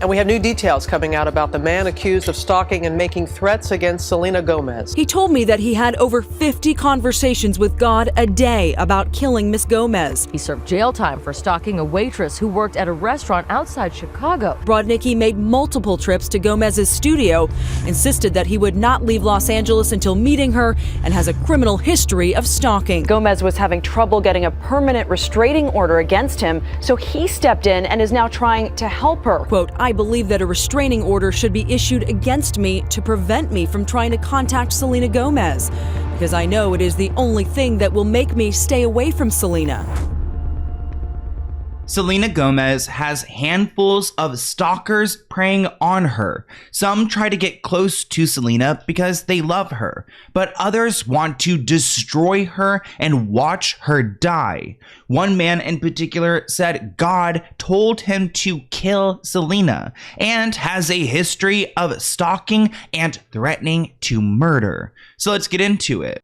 And we have new details coming out about the man accused of stalking and making threats against Selena Gomez. He told me that he had over 50 conversations with God a day about killing Miss Gomez. He served jail time for stalking a waitress who worked at a restaurant outside Chicago. Brodnicki made multiple trips to Gomez's studio, insisted that he would not leave Los Angeles until meeting her, and has a criminal history of stalking. Gomez was having trouble getting a permanent restraining order against him, so he stepped in and is now trying to help her. Quote, I believe that a restraining order should be issued against me to prevent me from trying to contact Selena Gomez, because I know it is the only thing that will make me stay away from Selena. Selena Gomez has handfuls of stalkers preying on her. Some try to get close to Selena because they love her, but others want to destroy her and watch her die. One man in particular said God told him to kill Selena and has a history of stalking and threatening to murder. So let's get into it.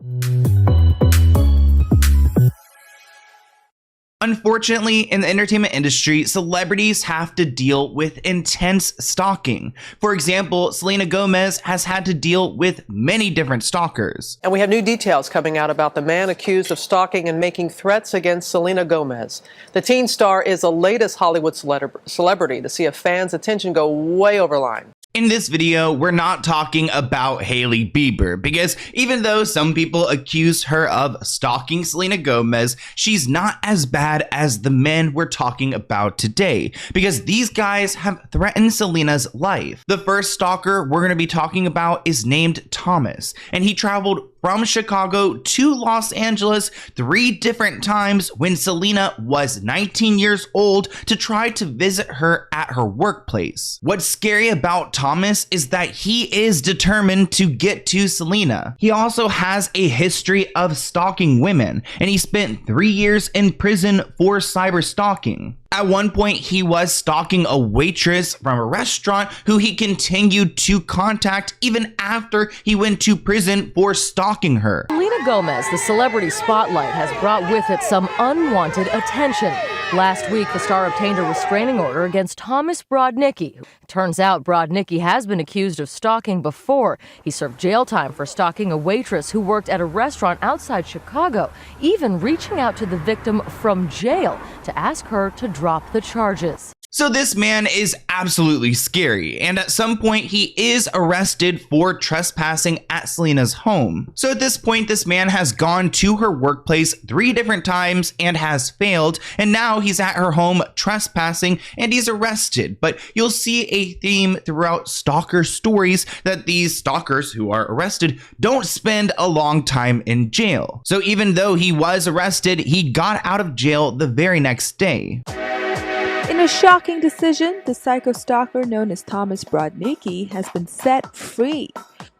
Unfortunately, in the entertainment industry, celebrities have to deal with intense stalking. For example, Selena Gomez has had to deal with many different stalkers. And we have new details coming out about the man accused of stalking and making threats against Selena Gomez. The teen star is the latest Hollywood celebrity to see a fan's attention go way over line. In this video, we're not talking about Hailey Bieber, because even though some people accuse her of stalking Selena Gomez, she's not as bad as the men we're talking about today, because these guys have threatened Selena's life. The first stalker we're going to be talking about is named Thomas, and he traveled from Chicago to Los Angeles 3 different times when Selena was 19 years old to try to visit her at her workplace. What's scary about Thomas is that he is determined to get to Selena. He also has a history of stalking women, and he spent 3 years in prison for cyber stalking. At one point, he was stalking a waitress from a restaurant who he continued to contact even after he went to prison for stalking her. Selena Gomez, the celebrity spotlight, has brought with it some unwanted attention. Last week, the star obtained a restraining order against Thomas Brodnicki. It turns out Brodnicki has been accused of stalking before. He served jail time for stalking a waitress who worked at a restaurant outside Chicago, even reaching out to the victim from jail to ask her to drop the charges. So this man is absolutely scary, and at some point he is arrested for trespassing at Selena's home. So at this point, this man has gone to her workplace 3 different times and has failed, and now he's at her home trespassing and he's arrested. But you'll see a theme throughout stalker stories that these stalkers who are arrested don't spend a long time in jail. So even though he was arrested, he got out of jail the very next day. In a shocking decision, the psycho stalker known as Thomas Brodnicki has been set free.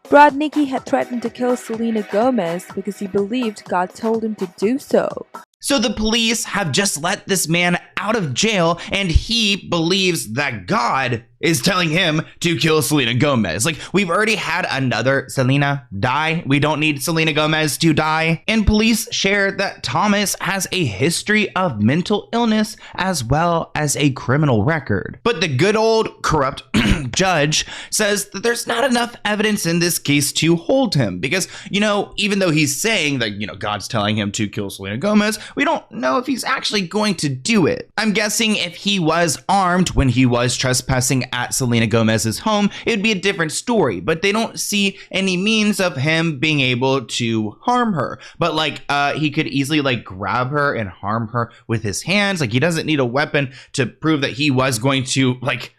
Brodnicki had threatened to kill Selena Gomez because he believed God told him to do so. So the police have just let this man out of jail, and he believes that God is telling him to kill Selena Gomez. Like, we've already had another Selena die. We don't need Selena Gomez to die. And police share that Thomas has a history of mental illness as well as a criminal record. But the good old corrupt judge says that there's not enough evidence in this case to hold him because, you know, even though he's saying that, you know, God's telling him to kill Selena Gomez, we don't know if he's actually going to do it. I'm guessing if he was armed when he was trespassing at Selena Gomez's home, it would be a different story, but they don't see any means of him being able to harm her. But like, he could easily like grab her and harm her with his hands. Like, he doesn't need a weapon to prove that he was going to like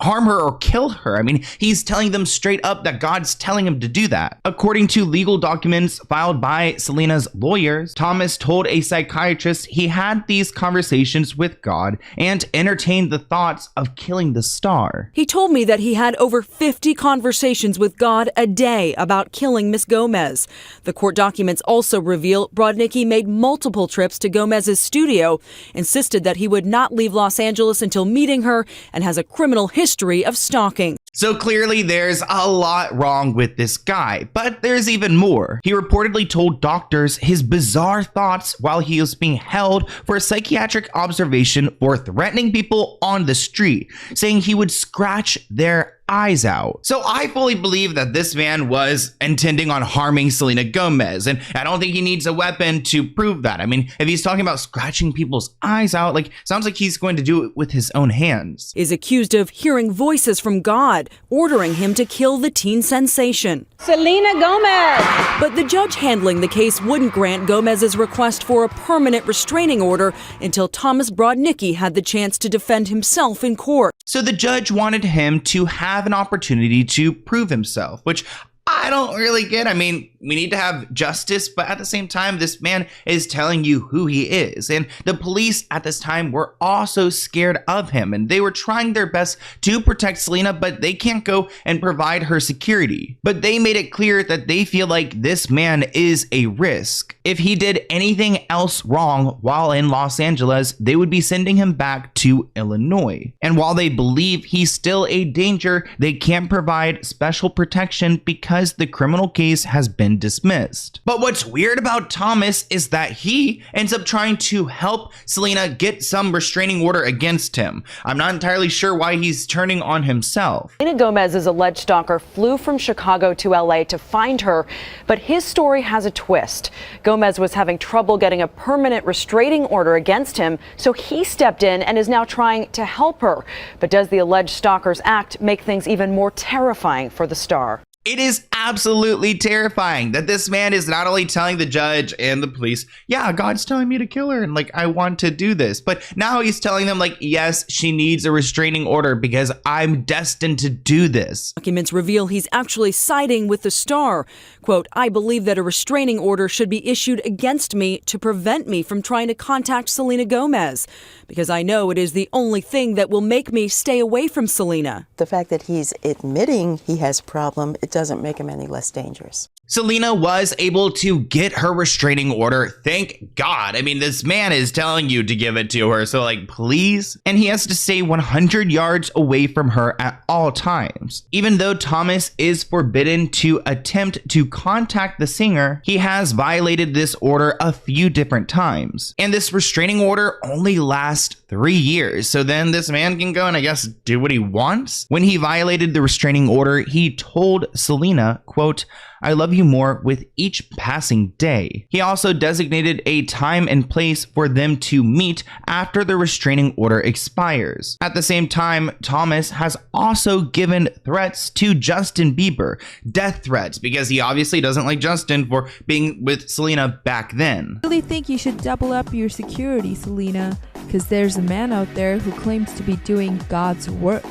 harm her or kill her. I mean, he's telling them straight up that God's telling him to do that. According to legal documents filed by Selena's lawyers, Thomas told a psychiatrist he had these conversations with God and entertained the thoughts of killing the star. He told me that he had over 50 conversations with God a day about killing Miss Gomez. The court documents also reveal Brodnicki made multiple trips to Gomez's studio, insisted that he would not leave Los Angeles until meeting her, and has a criminal history of stalking. So clearly there's a lot wrong with this guy, but there's even more. He reportedly told doctors his bizarre thoughts while he was being held for a psychiatric observation for threatening people on the street, saying he would scratch their eyes out. So I fully believe that this man was intending on harming Selena Gomez, and I don't think he needs a weapon to prove that. I mean, if he's talking about scratching people's eyes out, like, sounds like he's going to do it with his own hands. Is accused of hearing voices from God, ordering him to kill the teen sensation. Selena Gomez! But the judge handling the case wouldn't grant Gomez's request for a permanent restraining order until Thomas Brodnicki had the chance to defend himself in court. So the judge wanted him to have an opportunity to prove himself, which I don't really get. I mean, we need to have justice, but at the same time, this man is telling you who he is. And the police at this time were also scared of him, and they were trying their best to protect Selena, but they can't go and provide her security. But they made it clear that they feel like this man is a risk. If he did anything else wrong while in Los Angeles, they would be sending him back to Illinois. And while they believe he's still a danger, they can't provide special protection because the criminal case has been dismissed. But what's weird about Thomas is that he ends up trying to help Selena get some restraining order against him. I'm not entirely sure why he's turning on himself. Selena Gomez's alleged stalker flew from Chicago to LA to find her, but his story has a twist. Gomez was having trouble getting a permanent restraining order against him, so he stepped in and is now trying to help her. But does the alleged stalker's act make things even more terrifying for the star? It is absolutely terrifying that this man is not only telling the judge and the police, yeah, God's telling me to kill her and like I want to do this, but now he's telling them like, yes, she needs a restraining order because I'm destined to do this. Documents reveal he's actually siding with the star. Quote, I believe that a restraining order should be issued against me to prevent me from trying to contact Selena Gomez, because I know it is the only thing that will make me stay away from Selena. The fact that he's admitting he has a problem, it doesn't make him any less dangerous. Selena was able to get her restraining order. Thank God. I mean, this man is telling you to give it to her, so like, please. And he has to stay 100 yards away from her at all times. Even though Thomas is forbidden to attempt to contact the singer, he has violated this order a few different times. And this restraining order only lasts 3 years. So then this man can go and I guess do what he wants. When he violated the restraining order, he told Selena, quote, I love you more with each passing day. He also designated a time and place for them to meet after the restraining order expires. At the same time, Thomas has also given threats to Justin Bieber, death threats, because he obviously doesn't like Justin for being with Selena back then. I really think you should double up your security, Selena, because there's a man out there who claims to be doing God's work.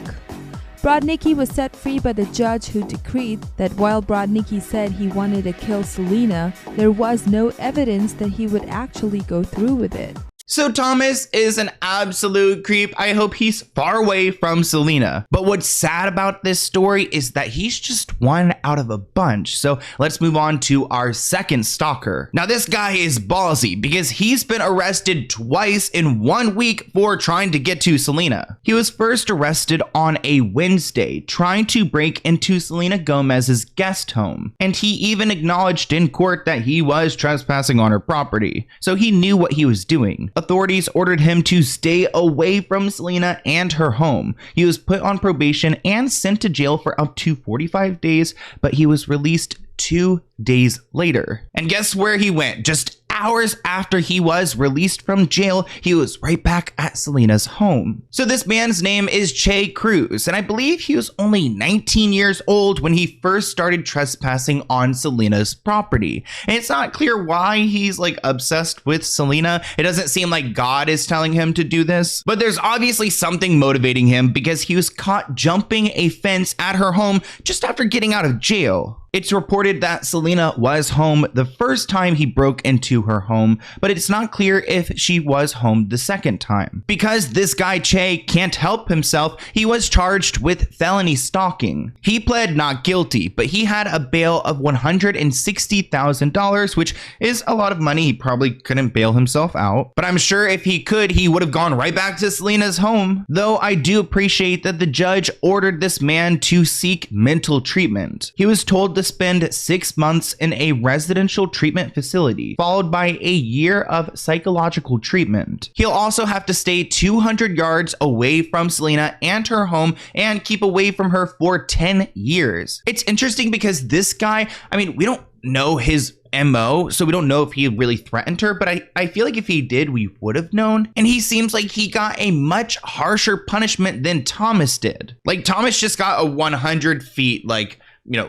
Brodnicki was set free by the judge who decreed that while Brodnicki said he wanted to kill Selena, there was no evidence that he would actually go through with it. So Thomas is an absolute creep. I hope he's far away from Selena. But what's sad about this story is that he's just one out of a bunch. So let's move on to our second stalker. Now this guy is ballsy because he's been arrested twice in 1 week for trying to get to Selena. He was first arrested on a Wednesday trying to break into Selena Gomez's guest home. And he even acknowledged in court that he was trespassing on her property. So he knew what he was doing. Authorities ordered him to stay away from Selena and her home. He was put on probation and sent to jail for up to 45 days, but he was released 2 days later. And guess where he went? Just hours after he was released from jail, he was right back at Selena's home. So this man's name is Che Cruz, and I believe he was only 19 years old when he first started trespassing on Selena's property. And it's not clear why he's like obsessed with Selena. It doesn't seem like God is telling him to do this, but there's obviously something motivating him because he was caught jumping a fence at her home just after getting out of jail. It's reported that Selena was home the first time he broke into her home, but it's not clear if she was home the second time. Because this guy Che can't help himself, he was charged with felony stalking. He pled not guilty, but he had a bail of $160,000, which is a lot of money. He probably couldn't bail himself out, but I'm sure if he could, he would have gone right back to Selena's home. Though I do appreciate that the judge ordered this man to seek mental treatment. He was told to spend 6 months in a residential treatment facility, followed by a year of psychological treatment. He'll also have to stay 200 yards away from Selena and her home and keep away from her for 10 years. It's interesting because this guy, I mean, we don't know his MO, so we don't know if he really threatened her, but I feel like if he did, we would have known. And he seems like he got a much harsher punishment than Thomas did. Like, Thomas just got a 100 feet, like,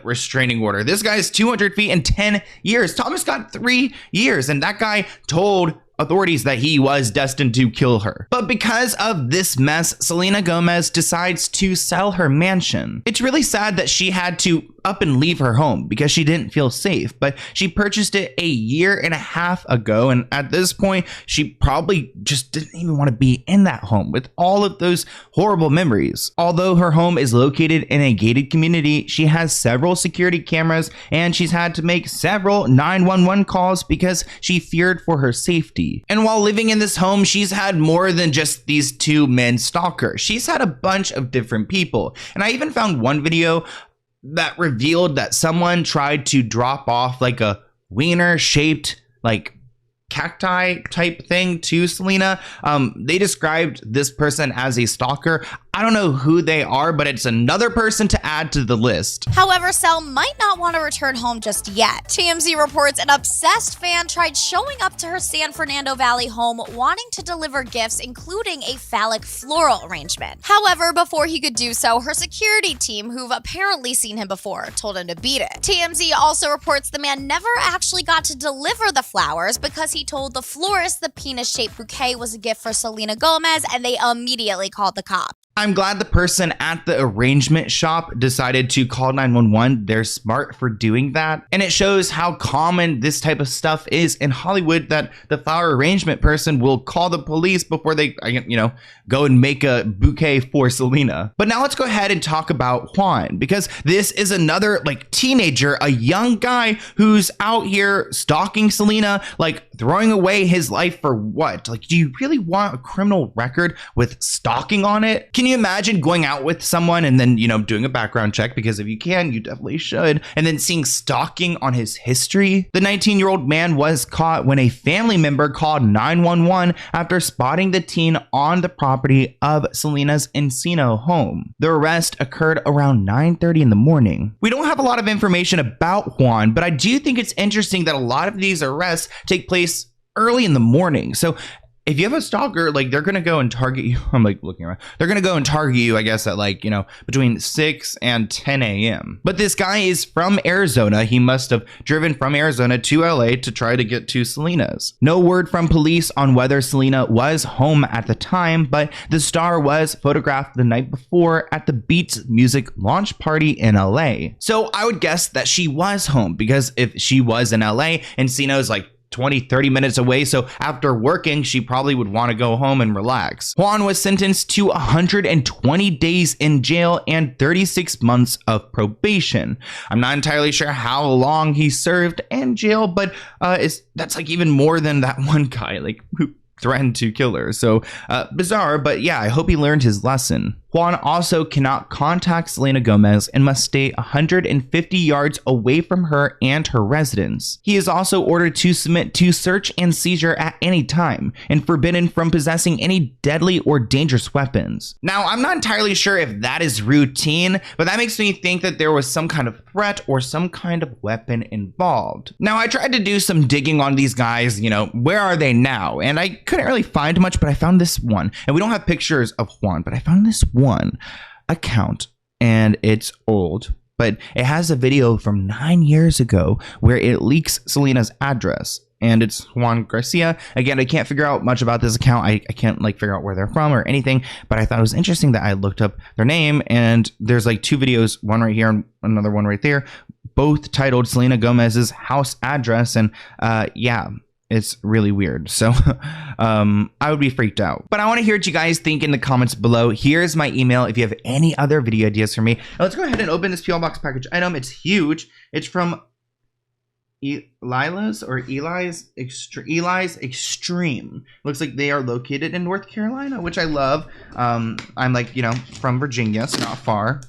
restraining order. This guy's 200 feet and 10 years. Thomas got 3 years, and that guy told authorities that he was destined to kill her. But because of this mess, Selena Gomez decides to sell her mansion. It's really sad that she had to up and leave her home because she didn't feel safe, but she purchased it a year and a half ago, and at this point she probably just didn't even want to be in that home with all of those horrible memories. Although her home is located in a gated community, she has several security cameras and she's had to make several 911 calls because she feared for her safety. And while living in this home, she's had more than just these 2 men stalkers. She's had a bunch of different people, and I even found one video that revealed that someone tried to drop off like a wiener shaped like cacti type thing to Selena. They described this person as a stalker. I don't know who they are, but it's another person to add to the list. However, Sel might not want to return home just yet. TMZ reports an obsessed fan tried showing up to her San Fernando Valley home wanting to deliver gifts, including a phallic floral arrangement. However, before he could do so, her security team, who've apparently seen him before, told him to beat it. TMZ also reports the man never actually got to deliver the flowers because he told the florist the penis-shaped bouquet was a gift for Selena Gomez, and they immediately called the cops. I'm glad the person at the arrangement shop decided to call 911. They're smart for doing that. And it shows how common this type of stuff is in Hollywood, that the flower arrangement person will call the police before they, go and make a bouquet for Selena. But now let's go ahead and talk about Juan, because this is another teenager, a young guy who's out here stalking Selena, throwing away his life for what? Do you really want a criminal record with stalking on it? Can you imagine going out with someone and then, doing a background check, because if you can, you definitely should, and then seeing stalking on his history? The 19-year-old man was caught when a family member called 911 after spotting the teen on the property of Selena's Encino home. The arrest occurred around 9:30 in the morning. We don't have a lot of information about Juan, but I do think it's interesting that a lot of these arrests take place early in the morning. So if you have a stalker, they're going to go and target you. I'm looking around. They're going to go and target you, I guess, at between 6 and 10 a.m. But this guy is from Arizona. He must have driven from Arizona to LA to try to get to Selena's. No word from police on whether Selena was home at the time, but the star was photographed the night before at the Beats music launch party in LA. So I would guess that she was home, because if she was in LA, Encino's 20-30 minutes away, so after working she probably would want to go home and relax. Juan was sentenced to 120 days in jail and 36 months of probation. I'm not entirely sure how long he served in jail, but that's even more than that one guy who threatened to kill her. So bizarre, but yeah, I hope he learned his lesson. Juan also cannot contact Selena Gomez and must stay 150 yards away from her and her residence. He is also ordered to submit to search and seizure at any time and forbidden from possessing any deadly or dangerous weapons. Now, I'm not entirely sure if that is routine, but that makes me think that there was some kind of threat or some kind of weapon involved. Now, I tried to do some digging on these guys, where are they now? And I couldn't really find much, but I found this one. And we don't have pictures of Juan, but I found this one account, and it's old, but it has a video from 9 years ago where it leaks Selena's address, and it's Juan Garcia. Again, I can't figure out much about this account. I can't figure out where they're from or anything, but I thought it was interesting that I looked up their name, and there's 2 videos, one right here and another one right there. both titled Selena Gomez's house address, and yeah, it's really weird. So I would be freaked out. But I want to hear what you guys think in the comments below. Here's my email if you have any other video ideas for me. Now let's go ahead and open this P.O. Box package item. It's huge. It's from Eli's Extreme. Looks like they are located in North Carolina, which I love. I'm like, you know, from Virginia, so not far.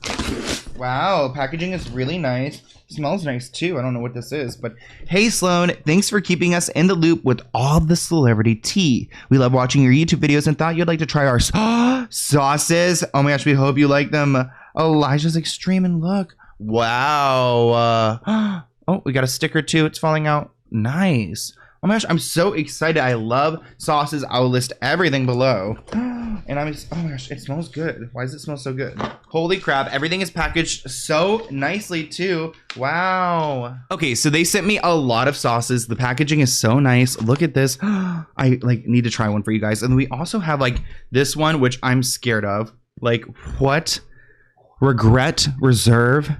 Wow, packaging is really nice. Smells nice too. I don't know what this is, but hey Sloan, thanks for keeping us in the loop with all the celebrity tea. We love watching your YouTube videos and thought you'd like to try our sauces. Oh my gosh, we hope you like them. Elijah's Extreme, and look. Wow. Oh, we got a sticker too. It's falling out. Nice. Oh my gosh, I'm so excited. I love sauces. I will list everything below. And oh my gosh, it smells good. Why does it smell so good? Holy crap, everything is packaged so nicely too. Wow. Okay, so they sent me a lot of sauces. The packaging is so nice. Look at this. I like need to try one for you guys. And we also have like this one, which I'm scared of. Like what? Regret Reserve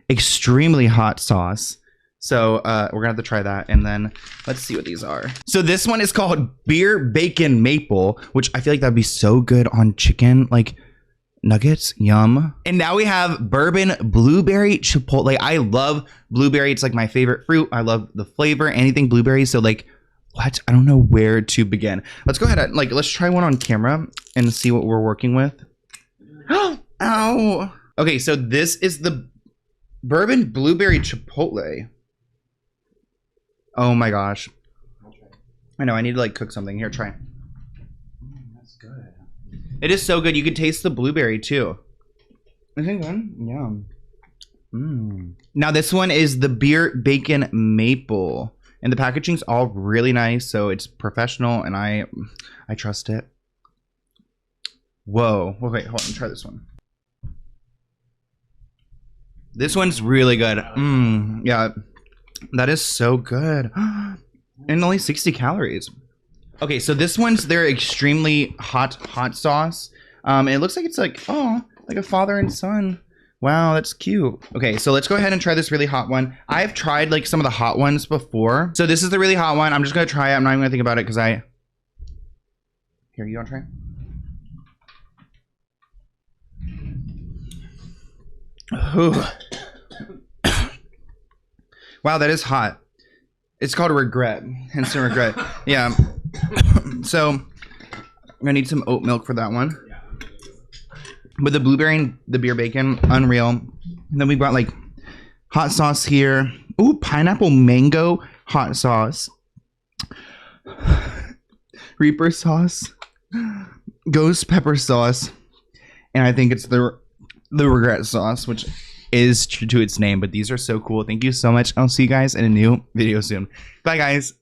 extremely hot sauce. So we're gonna have to try that, and then let's see what these are. So this one is called Beer Bacon Maple, which I feel like that'd be so good on chicken, like nuggets. Yum. And now we have Bourbon Blueberry Chipotle. I love blueberry. It's like my favorite fruit. I love the flavor, anything blueberry. So like, what? I don't know where to begin. Let's go ahead and like, let's try one on camera and see what we're working with. Ow. Okay, so this is the Bourbon Blueberry Chipotle. Oh my gosh. I know, I need to like cook something. Here, try. That's good. It is so good. You can taste the blueberry too. I think one. Yum. Now this one is the Beer Bacon Maple. And the packaging's all really nice, so it's professional and I trust it. Whoa. Wait, hold on, try this one. This one's really good. Yeah. That is so good. And only 60 calories. Okay, so this one's their extremely hot sauce. And it looks like it's like, oh, like a father and son. Wow, that's cute. Okay, so let's go ahead and try this really hot one. I've tried like some of the hot ones before. So this is the really hot one. I'm just gonna try it. I'm not even gonna think about it because Here, you wanna try it? Ooh. Wow, that is hot. It's called Regret. Instant Regret. Yeah. So I'm gonna need some oat milk for that one. But the blueberry and the beer bacon, unreal. And then we got like hot sauce here. Ooh, pineapple mango hot sauce. Reaper sauce. Ghost pepper sauce. And I think it's the Regret sauce, which is true to its name, but these are so cool. Thank you so much. I'll see you guys in a new video soon. Bye guys.